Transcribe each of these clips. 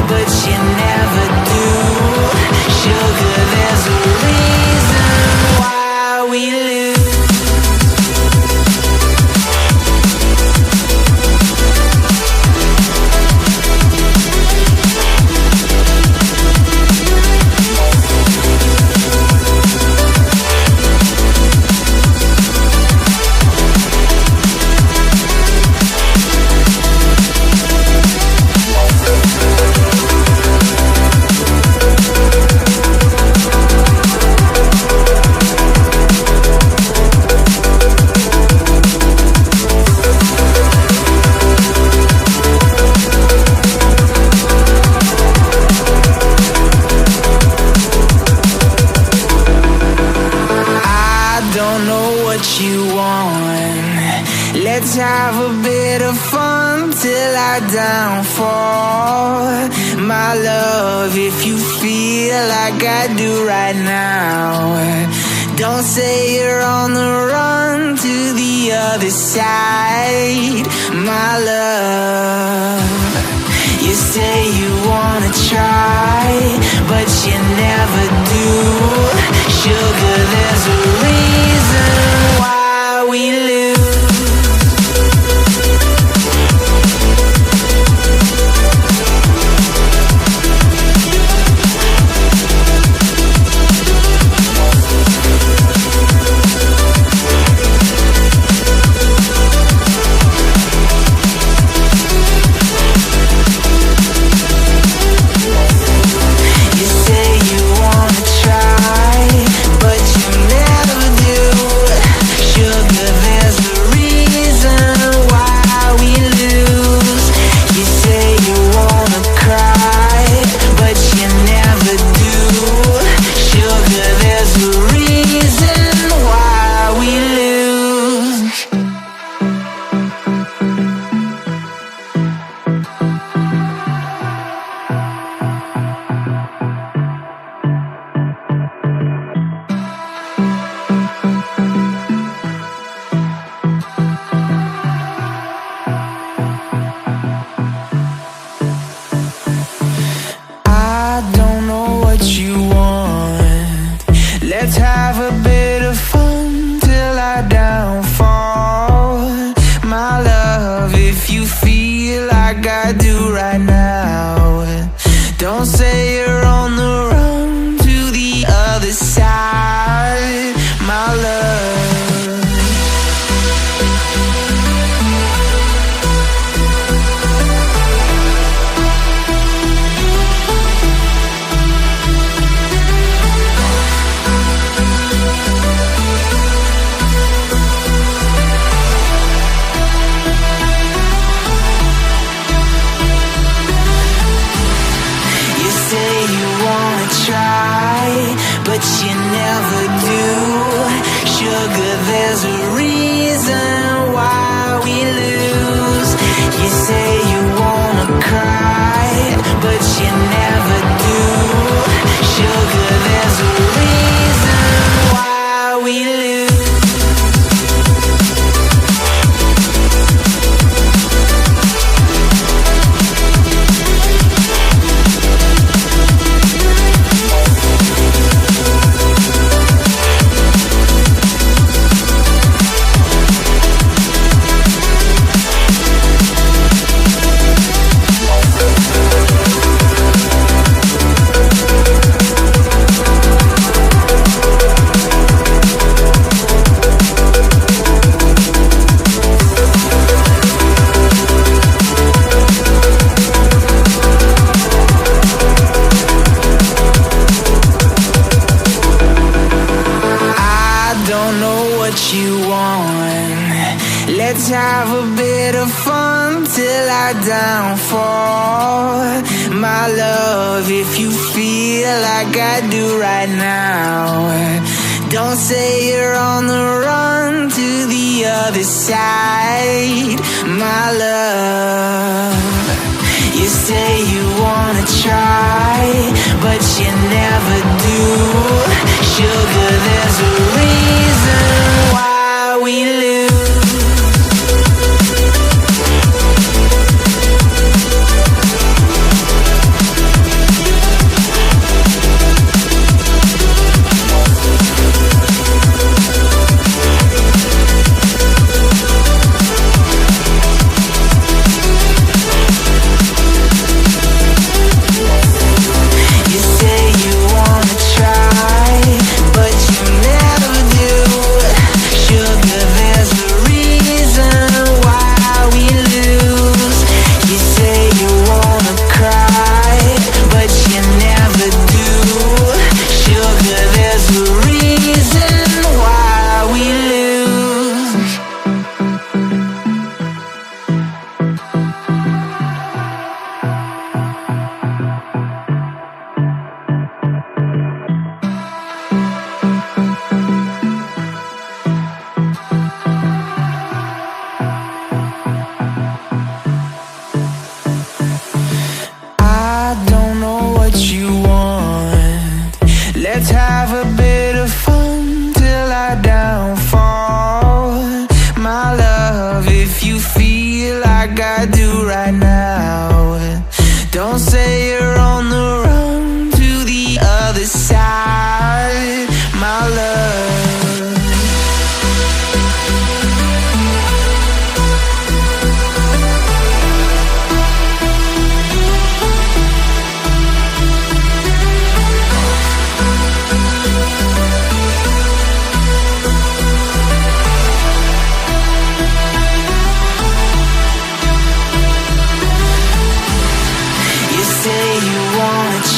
but you never do. Sugar, there's a reason why we lose. Let's have a bit of fun till I downfall. My love, if you feel like I do right now, don't say you're on the run to the other side. My love, you say you wanna try, but you never do. Sugar, there's a reason why we lose. Sugar, there's a reason why we lose. my love, if you feel like I do right now, don't say you're on the run to the other side, my love.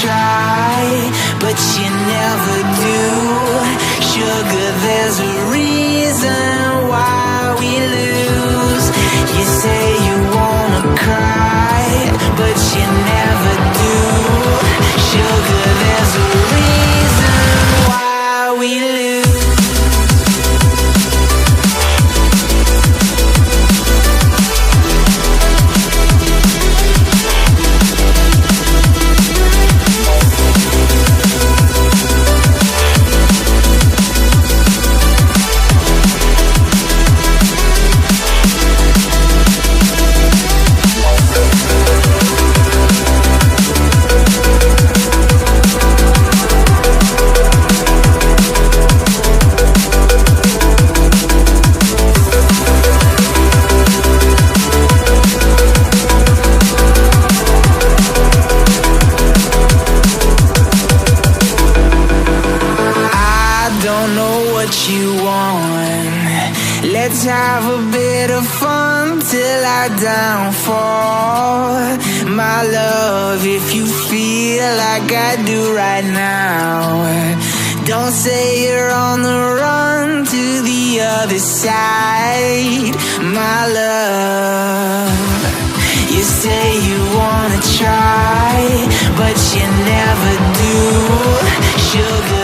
Try, but you never do. Sugar, there's a reason why we lose. You say you wanna cry, but you never do. Sugar, there's a reason why we lose. Let's have a bit of fun till I downfall, my love, if you feel like I do right now, don't say you're on the run to the other side, my love. You say you wanna try, but you never do. Sugar,